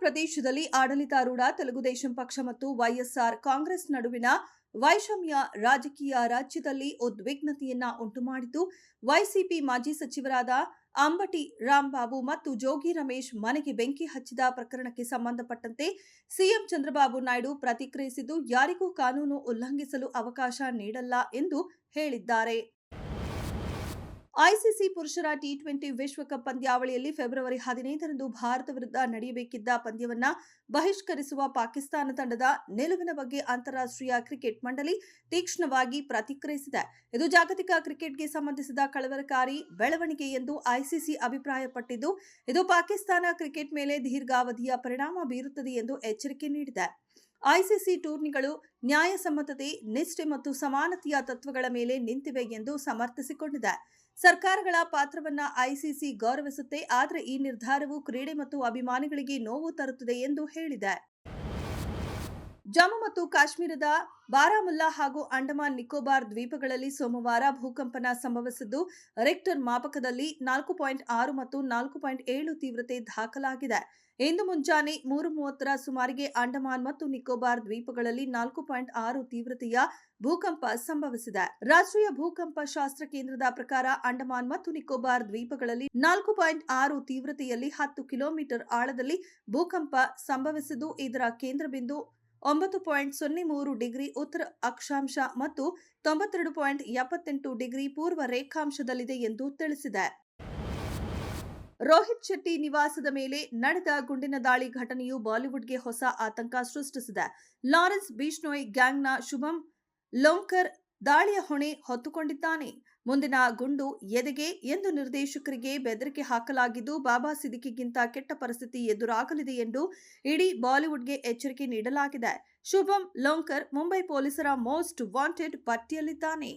ಪ್ರದೇಶದಲ್ಲಿ ಆಡಳಿತಾರೂಢ ತೆಲುಗುದೇಶಂ ಪಕ್ಷ ಮತ್ತು ವೈಎಸ್ಆರ್ ಕಾಂಗ್ರೆಸ್ ನಡುವಿನ ವೈಷಮ್ಯ ರಾಜಕೀಯ ರಾಜ್ಯದಲ್ಲಿ ಉದ್ವಿಗ್ನತೆಯನ್ನ ಉಂಟುಮಾಡಿತು. ವೈಸಿಪಿ ಮಾಜಿ ಸಚಿವರಾದ ಅಂಬಟಿ ರಾಂಬಾಬು ಮತ್ತು ಜೋಗಿ ರಮೇಶ್ ಮನೆಗೆ ಬೆಂಕಿ ಹಚ್ಚಿದ ಪ್ರಕರಣಕ್ಕೆ ಸಂಬಂಧಪಟ್ಟಂತೆ ಸಿಎಂ ಚಂದ್ರಬಾಬು ನಾಯ್ಡು ಪ್ರತಿಕ್ರಿಯಿಸಿದ್ದು, ಯಾರಿಗೂ ಕಾನೂನು ಉಲ್ಲಂಘಿಸಲು ಅವಕಾಶ ನೀಡಲ್ಲ ಎಂದು ಹೇಳಿದ್ದಾರೆ. ಐಸಿಸಿ ಪುರುಷರ ಟಿ20 ವಿಶ್ವಕಪ್ ಪಂದ್ಯಾವಳಿಯಲ್ಲಿ ಫೆಬ್ರವರಿ 15ರಂದು ಭಾರತ ವಿರುದ್ಧ ನಡೆಯಬೇಕಿದ್ದ ಪಂದ್ಯವನ್ನ ಬಹಿಷ್ಕರಿಸುವ ಪಾಕಿಸ್ತಾನ ತಂಡದ ನಿಲುವಿನ ಬಗ್ಗೆ ಅಂತಾರಾಷ್ಟ್ರೀಯ ಕ್ರಿಕೆಟ್ ಮಂಡಳಿ ತೀಕ್ಷ್ಣವಾಗಿ ಪ್ರತಿಕ್ರಿಯಿಸಿದೆ. ಇದು ಜಾಗತಿಕ ಕ್ರಿಕೆಟ್ಗೆ ಸಂಬಂಧಿಸಿದ ಕಳವಳಕಾರಿ ಬೆಳವಣಿಗೆ ಎಂದು ಐಸಿಸಿ ಅಭಿಪ್ರಾಯಪಟ್ಟಿದ್ದು, ಇದು ಪಾಕಿಸ್ತಾನ ಕ್ರಿಕೆಟ್ ಮೇಲೆ ದೀರ್ಘಾವಧಿಯ ಪರಿಣಾಮ ಬೀರುತ್ತದೆ ಎಂದು ಎಚ್ಚರಿಕೆ ನೀಡಿದೆ. ಐಸಿಸಿ ಟೂರ್ನಿಗಳು ನ್ಯಾಯಸಮ್ಮತತೆ, ನಿಷ್ಠೆ ಮತ್ತು ಸಮಾನತೆಯ ತತ್ವಗಳ ಮೇಲೆ ನಿಂತಿವೆ ಎಂದು ಸಮರ್ಥಿಸಿಕೊಂಡಿದೆ. ಸರ್ಕಾರಗಳ ಪಾತ್ರವನ್ನ ಐಸಿಸಿ ಗೌರವಿಸುತ್ತೆ, ಆದರೆ ಈ ನಿರ್ಧಾರವು ಕ್ರೀಡೆ ಮತ್ತು ಅಭಿಮಾನಿಗಳಿಗೆ ನೋವು ತರುತ್ತದೆ ಎಂದು ಹೇಳಿದೆ. ಜಮ್ಮು ಮತ್ತು ಕಾಶ್ಮೀರದ ಬಾರಾಮುಲ್ಲಾ ಹಾಗೂ ಅಂಡಮಾನ್ ನಿಕೋಬಾರ್ ದ್ವೀಪಗಳಲ್ಲಿ ಸೋಮವಾರ ಭೂಕಂಪನ ಸಂಭವಿಸಿದ್ದು, ರಿಕ್ಟರ್ ಮಾಪಕದಲ್ಲಿ 4.6 ಮತ್ತು 4.7 ತೀವ್ರತೆ ದಾಖಲಾಗಿದೆ. ಇಂದು ಮುಂಜಾನೆ 3:30ರ ಸುಮಾರಿಗೆ ಅಂಡಮಾನ್ ಮತ್ತು ನಿಕೋಬಾರ್ ದ್ವೀಪಗಳಲ್ಲಿ 4.6 ತೀವ್ರತೆಯ ಭೂಕಂಪ ಸಂಭವಿಸಿದೆ. ರಾಷ್ಟ್ರೀಯ ಭೂಕಂಪ ಶಾಸ್ತ್ರ ಕೇಂದ್ರದ ಪ್ರಕಾರ ಅಂಡಮಾನ್ ಮತ್ತು ನಿಕೋಬಾರ್ ದ್ವೀಪಗಳಲ್ಲಿ 4.6 ತೀವ್ರತೆಯಲ್ಲಿ 10 ಕಿಲೋಮೀಟರ್ ಆಳದಲ್ಲಿ ಭೂಕಂಪ ಸಂಭವಿಸಿದ್ದು, ಇದರ ಕೇಂದ್ರ ಬಿಂದು 9.03 ಡಿಗ್ರಿ ಉತ್ತರ ಅಕ್ಷಾಂಶ ಮತ್ತು 92.78 ಡಿಗ್ರಿ ಪೂರ್ವ ರೇಖಾಂಶದಲ್ಲಿದೆ ಎಂದು ತಿಳಿಸಿದೆ. ರೋಹಿತ್ ಶೆಟ್ಟಿ ನಿವಾಸದ ಮೇಲೆ ನಡೆದ ಗುಂಡಿನ ದಾಳಿ ಘಟನೆಯು ಬಾಲಿವುಡ್ಗೆ ಹೊಸ ಆತಂಕ ಸೃಷ್ಟಿಸಿದೆ. ಲಾರೆನ್ಸ್ ಬಿಷ್ಣೋಯ್ ಗ್ಯಾಂಗ್ನ ಶುಭಂ ಲೋಂಕರ್ ದಾಳಿಯ ಹೊಣೆ ಹೊತ್ತುಕೊಂಡಿದ್ದಾನೆ. ಮುಂದಿನ ಗುಂಡು ಎದೆಗೆ ಎಂದು ನಿರ್ದೇಶಕರಿಗೆ ಬೆದರಿಕೆ ಹಾಕಲಾಗಿದ್ದು, ಬಾಬಾ ಸಿದ್ದಿಕಿಗಿಂತ ಕೆಟ್ಟ ಪರಿಸ್ಥಿತಿ ಎದುರಾಗಲಿದೆ ಎಂದು ಇಡೀ ಬಾಲಿವುಡ್ಗೆ ಎಚ್ಚರಿಕೆ ನೀಡಲಾಗಿದೆ. ಶುಭಂ ಲೋಂಕರ್ ಮುಂಬೈ ಪೊಲೀಸರ ಮೋಸ್ಟ್ ವಾಂಟೆಡ್ ಪಟ್ಟಿಯಲ್ಲಿದ್ದಾನೆ.